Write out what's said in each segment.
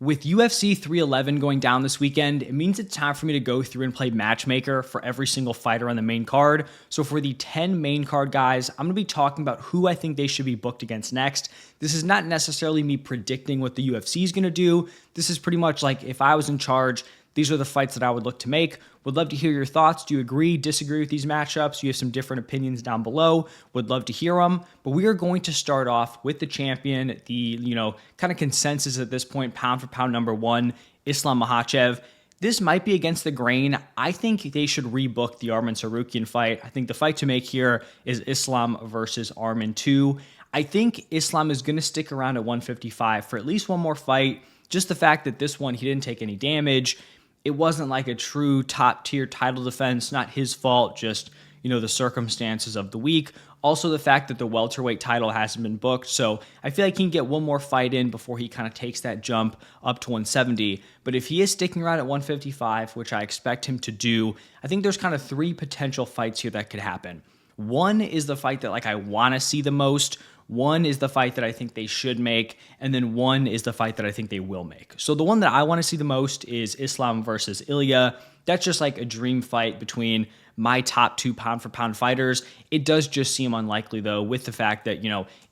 With UFC 311 going down this weekend, it means it's time for me to go through and play matchmaker for every single fighter on the main card. So for the 10 main card guys, I'm going to be talking about who I think they should be booked against next. This is not necessarily me predicting what the UFC is going to do. This is pretty much like if I was in charge, these are the fights that I would look to make. Would love to hear your thoughts. Do you agree, disagree with these matchups? You have some different opinions down below. Would love to hear them. But we are going to start off with the champion, the, kind of consensus at this point, pound for pound number one, Islam Makhachev. This might be against the grain. I think they should rebook the Arman Tsarukyan fight. I think the fight to make here is Islam versus Arman 2. I think Islam is going to stick around at 155 for at least one more fight. Just the fact that this one, he didn't take any damage. It wasn't like a true top tier title defense, not his fault, just, the circumstances of the week. Also the fact that the welterweight title hasn't been booked. So I feel like he can get one more fight in before he kind of takes that jump up to 170. But if he is sticking around at 155, which I expect him to do, I think there's kind of three potential fights here that could happen. One is the fight that I want to see the most. One is the fight that I think they should make, and then one is the fight that I think they will make. So the one that I want to see the most is Islam versus Ilya. That's just like a dream fight between my top two pound-for-pound fighters. It does just seem unlikely, though, with the fact that,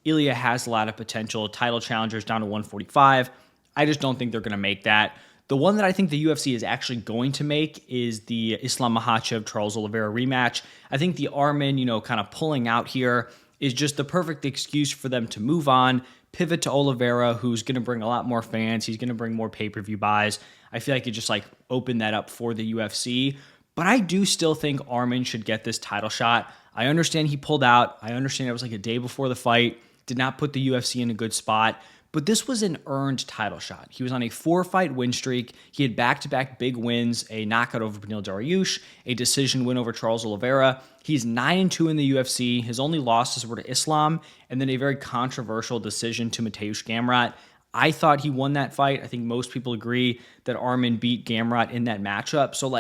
Ilya has a lot of potential title challengers down to 145. I just don't think they're going to make that. The one that I think the UFC is actually going to make is the Islam Makhachev-Charles Oliveira rematch. I think the Arman, kind of pulling out here is just the perfect excuse for them to move on, pivot to Oliveira, who's going to bring a lot more fans. He's going to bring more pay-per-view buys. I feel like it just opened that up for the UFC. But I do still think Arman should get this title shot. I understand he pulled out. I understand it was a day before the fight. Did not put the UFC in a good spot. But this was an earned title shot. He was on a 4-fight win streak. He had back-to-back big wins, a knockout over Beneil Dariush, a decision win over Charles Oliveira. He's 9-2 in the UFC. His only losses were to Islam, and then a very controversial decision to Mateusz Gamrot. I thought he won that fight. I think most people agree that Arman beat Gamrot in that matchup. So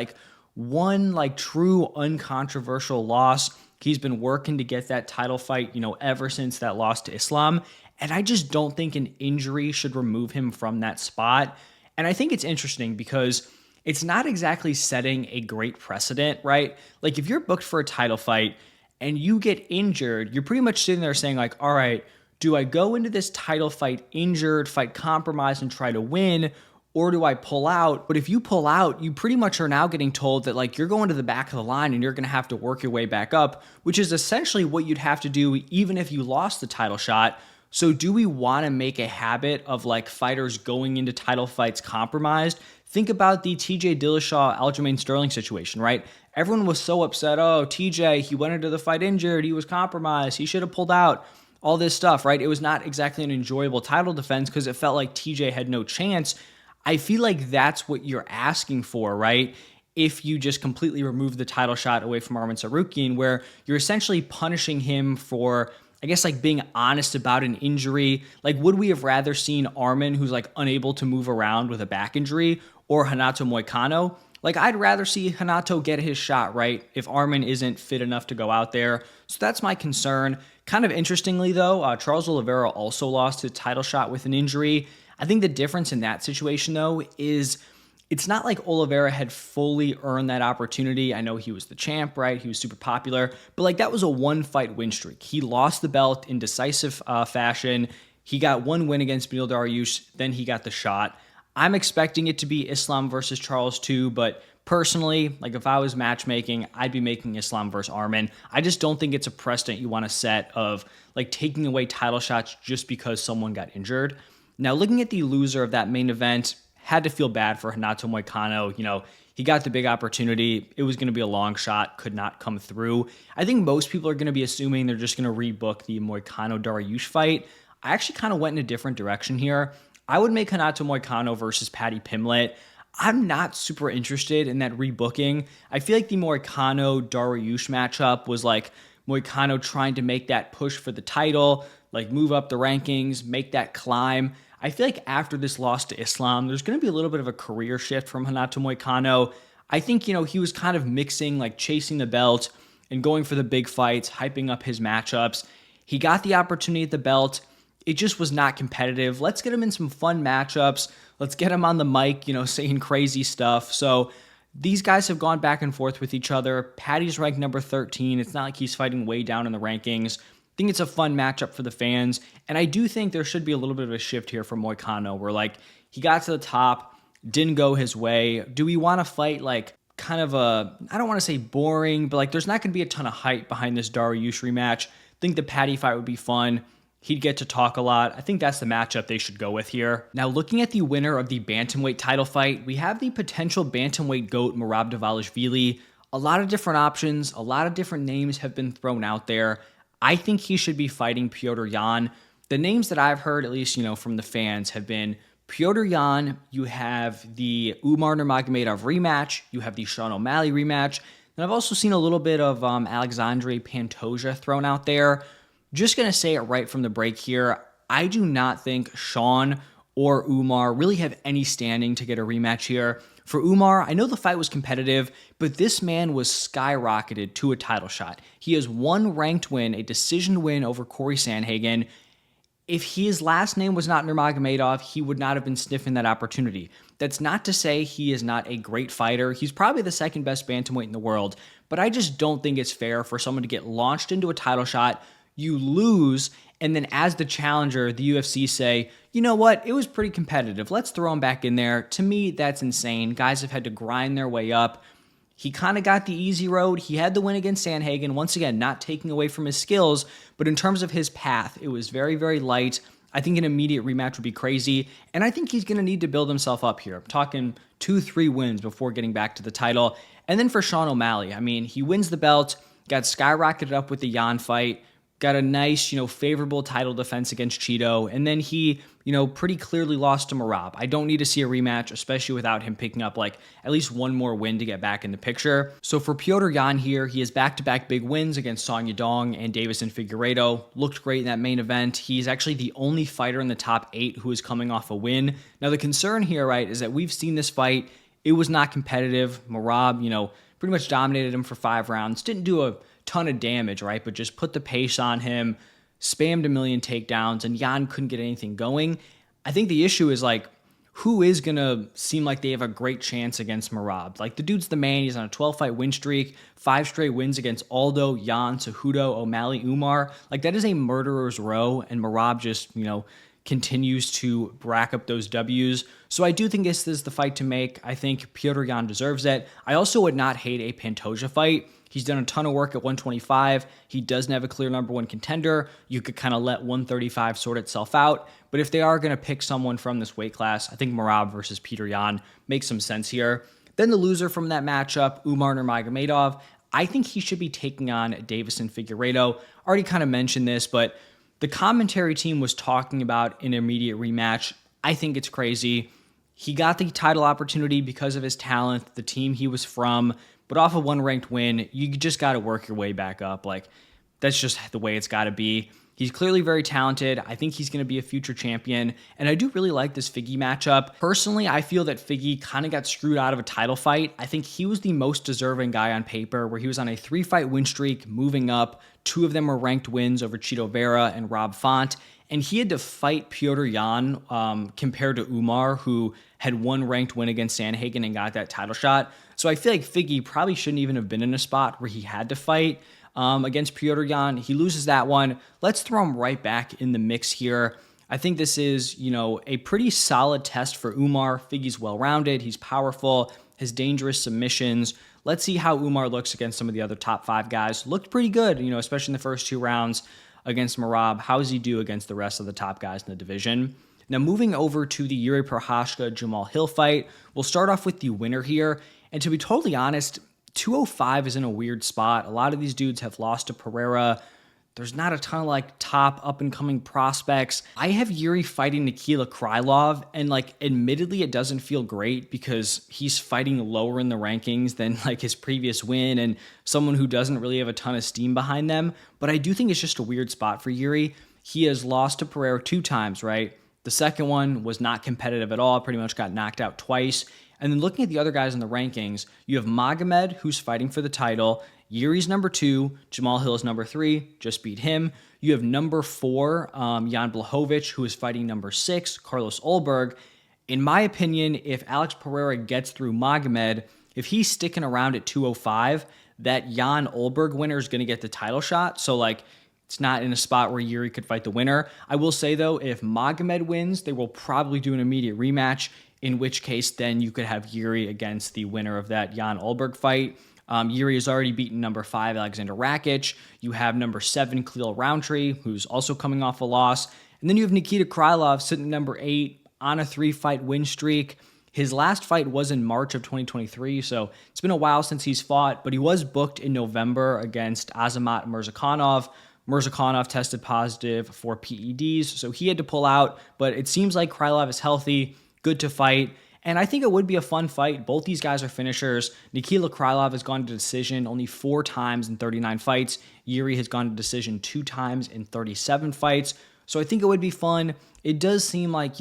one true uncontroversial loss. He's been working to get that title fight, ever since that loss to Islam. And I just don't think an injury should remove him from that spot. And I think it's interesting because it's not exactly setting a great precedent, right? If you're booked for a title fight and you get injured, you're pretty much sitting there saying all right, do I go into this title fight injured, fight compromised and try to win? Or do I pull out? But if you pull out, you pretty much are now getting told that you're going to the back of the line and you're going to have to work your way back up, which is essentially what you'd have to do even if you lost the title shot. So do we want to make a habit of fighters going into title fights compromised? Think about the TJ Dillashaw, Aljamain Sterling situation, right? Everyone was so upset. Oh, TJ, he went into the fight injured. He was compromised. He should have pulled out. All this stuff, right? It was not exactly an enjoyable title defense because it felt like TJ had no chance. I feel like that's what you're asking for, right? If you just completely remove the title shot away from Arman Tsarukyan, where you're essentially punishing him for, being honest about an injury. Would we have rather seen Arman, who's unable to move around with a back injury, or Renato Moicano? I'd rather see Renato get his shot, right? If Arman isn't fit enough to go out there. So that's my concern. Kind of interestingly, though, Charles Oliveira also lost his title shot with an injury. I think the difference in that situation, though, is it's not like Oliveira had fully earned that opportunity. I know he was the champ, right? He was super popular, but that was a 1-fight win streak. He lost the belt in decisive fashion. He got one win against Beneil Dariush, then he got the shot. I'm expecting it to be Islam versus Charles too, but personally, if I was matchmaking, I'd be making Islam versus Arman. I just don't think it's a precedent you want to set of taking away title shots just because someone got injured. Now, looking at the loser of that main event, had to feel bad for Renato Moicano. He got the big opportunity. It was going to be a long shot, could not come through. I think most people are going to be assuming they're just going to rebook the Moicano-Dariush fight. I actually kind of went in a different direction here. I would make Renato Moicano versus Paddy Pimblett. I'm not super interested in that rebooking. I feel like the Moicano-Dariush matchup was Moicano trying to make that push for the title, move up the rankings, make that climb. I feel like after this loss to Islam, there's going to be a little bit of a career shift from Renato Moicano. I think, he was kind of mixing, chasing the belt and going for the big fights, hyping up his matchups. He got the opportunity at the belt. it just was not competitive. Let's get him in some fun matchups. Let's get him on the mic, saying crazy stuff. So these guys have gone back and forth with each other. Paddy's ranked number 13. It's not like he's fighting way down in the rankings. I think it's a fun matchup for the fans. And I do think there should be a little bit of a shift here for Moicano, where he got to the top, didn't go his way. Do we want to fight kind of I don't want to say boring, but there's not going to be a ton of hype behind this Dariush rematch. I think the Paddy fight would be fun. He'd get to talk a lot. I think that's the matchup they should go with here. Now, looking at the winner of the bantamweight title fight, we have the potential bantamweight GOAT, Merab Dvalishvili. A lot of different options, a lot of different names have been thrown out there. I think he should be fighting Petr Yan. The names that I've heard, at least, from the fans, have been Petr Yan, you have the Umar Nurmagomedov rematch, you have the Sean O'Malley rematch, and I've also seen a little bit of Alexandre Pantoja thrown out there. Just going to say it right from the break here. I do not think Sean or Umar really have any standing to get a rematch here. For Umar, I know the fight was competitive, but this man was skyrocketed to a title shot. He has one ranked win, a decision win over Corey Sandhagen. If his last name was not Nurmagomedov, he would not have been sniffing that opportunity. That's not to say he is not a great fighter. He's probably the second best bantamweight in the world, but I just don't think it's fair for someone to get launched into a title shot, you lose, and then as the challenger, the UFC say, you know what, it was pretty competitive. Let's throw him back in there. To me, that's insane. Guys have had to grind their way up. He kind of got the easy road. He had the win against Sandhagen. Once again, not taking away from his skills, but in terms of his path, it was very, very light. I think an immediate rematch would be crazy, and I think he's going to need to build himself up here. I'm talking 2-3 wins before getting back to the title. And then for Sean O'Malley, he wins the belt, got skyrocketed up with the Yan fight, got a nice, favorable title defense against Cheeto, and then he, pretty clearly lost to Merab. I don't need to see a rematch, especially without him picking up at least one more win to get back in the picture. So for Petr Yan here, he has back-to-back big wins against Song Yadong and Deiveson Figuieredo. Looked great in that main event. He's actually the only fighter in the top 8 who is coming off a win. Now the concern here, right, is that we've seen this fight. It was not competitive. Merab, pretty much dominated him for 5 rounds. Didn't do a ton of damage, right? But just put the pace on him, spammed a million takedowns, and Yan couldn't get anything going. I think the issue is who is going to seem like they have a great chance against Merab? The dude's the man. He's on a 12-fight win streak, 5 straight wins against Aldo, Yan, Cejudo, O'Malley, Umar. That is a murderer's row, and Merab just, continues to rack up those W's. So I do think this is the fight to make. I think Petr Yan deserves it. I also would not hate a Pantoja fight. He's done a ton of work at 125. He doesn't have a clear number 1 contender. You could kind of let 135 sort itself out. But if they are going to pick someone from this weight class, I think Merab versus Petr Yan makes some sense here. Then the loser from that matchup, Umar Nurmagomedov, I think he should be taking on Deiveson Figueiredo. Already kind of mentioned this, but the commentary team was talking about an immediate rematch. I think it's crazy. He got the title opportunity because of his talent, the team he was from, but off of one ranked win, you just got to work your way back up. That's just the way it's got to be. He's clearly very talented. I think he's going to be a future champion, and I do really like this Figgy matchup. Personally, I feel that Figgy kind of got screwed out of a title fight. I think he was the most deserving guy on paper, where he was on a 3-fight win streak, moving up. 2 of them were ranked wins over Chito Vera and Rob Font, and he had to fight Petr Yan compared to Umar, who had 1 ranked win against Sandhagen and got that title shot. So I feel like Figgy probably shouldn't even have been in a spot where he had to fight against Petr Yan. He loses that one. Let's throw him right back in the mix here. I think this is, a pretty solid test for Umar. Figgy's well-rounded. He's powerful, has dangerous submissions. Let's see how Umar looks against some of the other top 5 guys. Looked pretty good, especially in the first 2 rounds against Merab. How does he do against the rest of the top guys in the division? Now, moving over to the Jiri Prochazka Jamahal Hill fight, we'll start off with the winner here. And to be totally honest, 205 is in a weird spot. A lot of these dudes have lost to Pereira. There's not a ton of top up-and-coming prospects. I have Jiri fighting Nikita Krylov, and admittedly it doesn't feel great because he's fighting lower in the rankings than his previous win and someone who doesn't really have a ton of steam behind them. But I do think it's just a weird spot for Jiri. He has lost to Pereira 2 times, right? The second one was not competitive at all, pretty much got knocked out twice. And then looking at the other guys in the rankings, you have Magomed, who's fighting for the title. Jiri's number 2, Jamahal Hill is number 3, just beat him. You have number 4, Jan Blachowicz, who is fighting number 6, Carlos Ulberg. In my opinion, if Alex Pereira gets through Magomed, if he's sticking around at 205, that Jan Ulberg winner is going to get the title shot. So, it's not in a spot where Jiri could fight the winner. I will say, though, if Magomed wins, they will probably do an immediate rematch, in which case then you could have Jiri against the winner of that Jan Ulberg fight. Jiri has already beaten number 5, Alexander Rakic. You have number 7, Khalil Rountree, who's also coming off a loss. And then you have Nikita Krylov sitting at number 8 on a 3-fight win streak. His last fight was in March of 2023, so it's been a while since he's fought, but he was booked in November against Azamat Murzakanov. Murzakanov tested positive for PEDs, so he had to pull out, but it seems like Krylov is healthy, good to fight, and I think it would be a fun fight. Both these guys are finishers. Nikita Krylov has gone to decision only 4 times in 39 fights. Jiri has gone to decision 2 times in 37 fights, so I think it would be fun. It does seem like,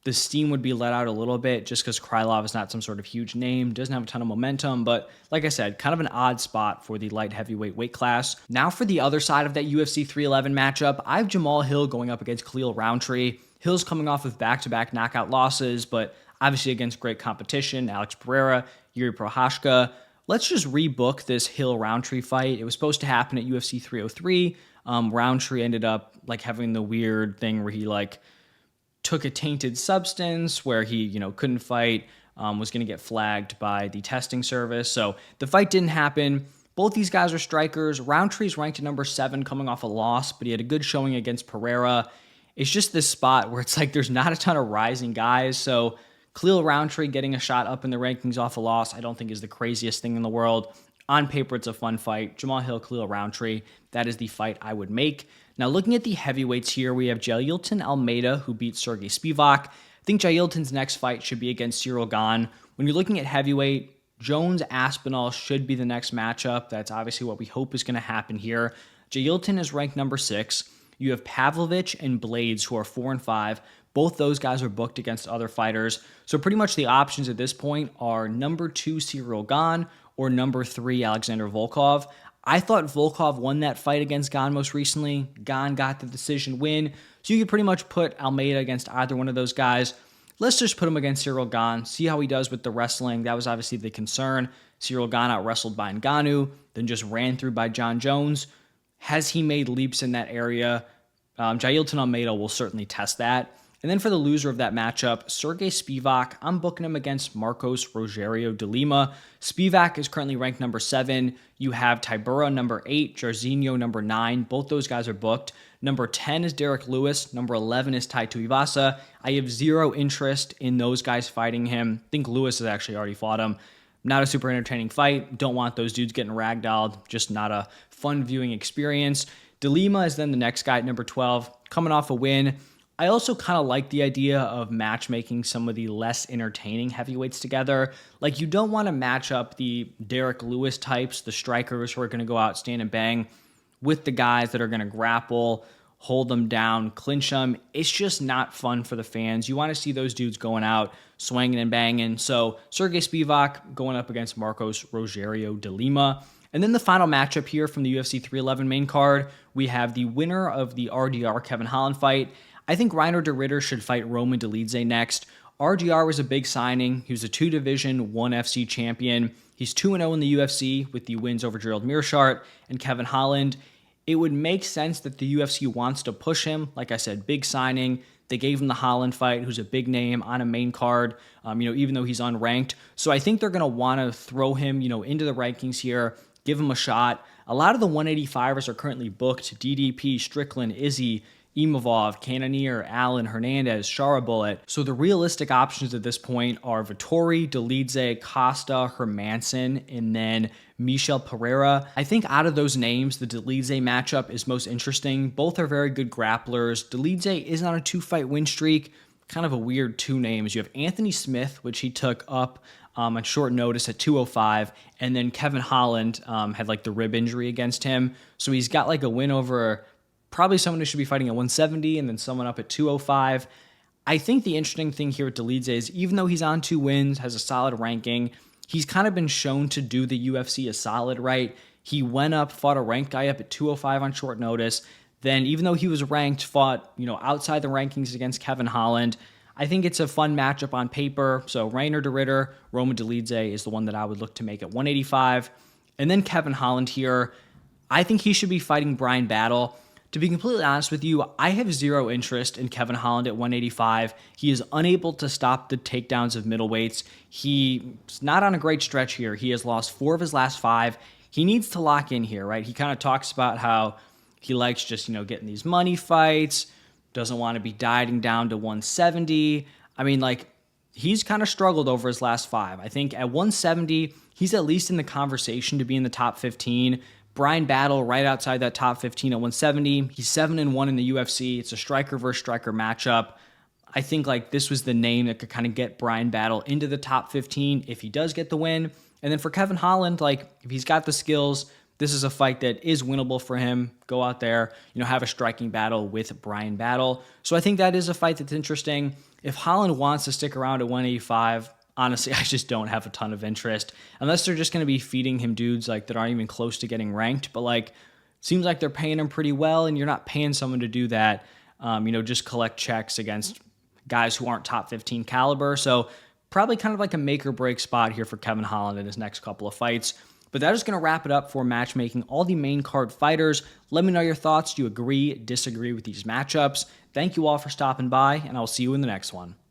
the steam would be let out a little bit just because Krylov is not some sort of huge name, doesn't have a ton of momentum, but like I said, kind of an odd spot for the light heavyweight weight class. Now for the other side of that UFC 311 matchup, I have Jamahal Hill going up against Khalil Rountree. Hill's coming off of back-to-back knockout losses, but obviously against great competition, Alex Pereira, Jiri Prochazka. Let's just rebook this Hill-Rountree fight. It was supposed to happen at UFC 303. Rountree ended up having the weird thing where he took a tainted substance where he, couldn't fight, was going to get flagged by the testing service. So the fight didn't happen. Both these guys are strikers. Rountree's ranked at number 7 coming off a loss, but he had a good showing against Pereira. It's just this spot where it's there's not a ton of rising guys. So Khalil Rountree getting a shot up in the rankings off a loss, I don't think is the craziest thing in the world. On paper, it's a fun fight. Jamahal Hill, Khalil Rountree, that is the fight I would make. Now, looking at the heavyweights here, we have Jailton Almeida, who beat Serghei Spivac. I think Jailton's next fight should be against Ciryl Gane. When you're looking at heavyweight, Jones-Aspinall should be the next matchup. That's obviously what we hope is going to happen here. Jailton is ranked number 6. You have Pavlovich and Blades, who are 4 and 5. Both those guys are booked against other fighters. So pretty much the options at this point are number 2, Ciryl Gane, or number 3, Alexander Volkov. I thought Volkov won that fight against Gane most recently. Gane got the decision win. So you could pretty much put Almeida against either one of those guys. Let's just put him against Ciryl Gane, see how he does with the wrestling. That was obviously the concern. Ciryl Gane out-wrestled by Ngannou, then just ran through by John Jones. Has he made leaps in that area? Jailton Almeida will certainly test that. And then for the loser of that matchup, Serghei Spivac, I'm booking him against Marcos Rogerio de Lima. Spivac is currently ranked number 7. You have Tybura number 8, Jairzinho number 9. Both those guys are booked. Number 10 is Derek Lewis. Number 11 is Tai Tuivasa. I have zero interest in those guys fighting him. I think Lewis has actually already fought him. Not a super entertaining fight. Don't want those dudes getting ragdolled. Just not a fun viewing experience. De Lima is then the next guy at number 12, coming off a win. I also kind of like the idea of matchmaking some of the less entertaining heavyweights together. You don't want to match up the Derek Lewis types, the strikers who are going to go out, stand and bang, with the guys that are going to grapple, hold them down, clinch them. It's just not fun for the fans. You want to see those dudes going out, swinging and banging. So Serghei Spivac going up against Marcos Rogerio de Lima. And then the final matchup here from the UFC 311 main card, we have the winner of the RDR Kevin Holland fight. I think Reinier de Ridder should fight Roman Dolidze next. RDR was a big signing. He was a 2-division, 1 FC champion. He's 2-0 in the UFC with the wins over Gerald Meerschaert and Kevin Holland. It would make sense that the UFC wants to push him. Like I said, big signing. They gave him the Holland fight, who's a big name on a main card, even though he's unranked. So I think they're going to want to throw him, into the rankings here, give him a shot. A lot of the 185ers are currently booked. DDP, Strickland, Izzy, Imavov, Cannonier, Allen, Hernandez, Sharabulet. So the realistic options at this point are Vettori, Dolidze, Costa, Hermanson, and then Michel Pereira. I think out of those names, the Dolidze matchup is most interesting. Both are very good grapplers. Dolidze is on a 2-fight win streak. Kind of a weird 2 names. You have Anthony Smith, which he took up on short notice at 205, and then Kevin Holland had the rib injury against him. So he's got a win over probably someone who should be fighting at 170 and then someone up at 205. I think the interesting thing here with Dolidze is even though he's on 2 wins, has a solid ranking, he's kind of been shown to do the UFC a solid, right? He went up, fought a ranked guy up at 205 on short notice. Then, even though he was ranked, fought, outside the rankings against Kevin Holland. I think it's a fun matchup on paper. So Reinier de Ridder, Roman Dolidze is the one that I would look to make at 185. And then Kevin Holland here, I think he should be fighting Brian Battle. To be completely honest with you, I have zero interest in Kevin Holland at 185. He is unable to stop the takedowns of middleweights. He's not on a great stretch here. He has lost 4 of his last 5. He needs to lock in here, right? He kind of talks about how he likes just, getting these money fights, doesn't want to be dieting down to 170. I mean, he's kind of struggled over his last 5. I think at 170, he's at least in the conversation to be in the top 15. Brian Battle right outside that top 15 at 170. He's 7-1 in the UFC. It's a striker versus striker matchup. I think this was the name that could kind of get Brian Battle into the top 15 if he does get the win. And then for Kevin Holland, if he's got the skills, this is a fight that is winnable for him. Go out there, have a striking battle with Brian Battle. So I think that is a fight that's interesting. If Holland wants to stick around at 185, honestly, I just don't have a ton of interest unless they're just going to be feeding him dudes that aren't even close to getting ranked. But seems like they're paying him pretty well, and you're not paying someone to do that. Just collect checks against guys who aren't top 15 caliber. So probably kind of a make or break spot here for Kevin Holland in his next couple of fights. But that is going to wrap it up for matchmaking all the main card fighters. Let me know your thoughts. Do you agree, disagree with these matchups? Thank you all for stopping by, and I'll see you in the next one.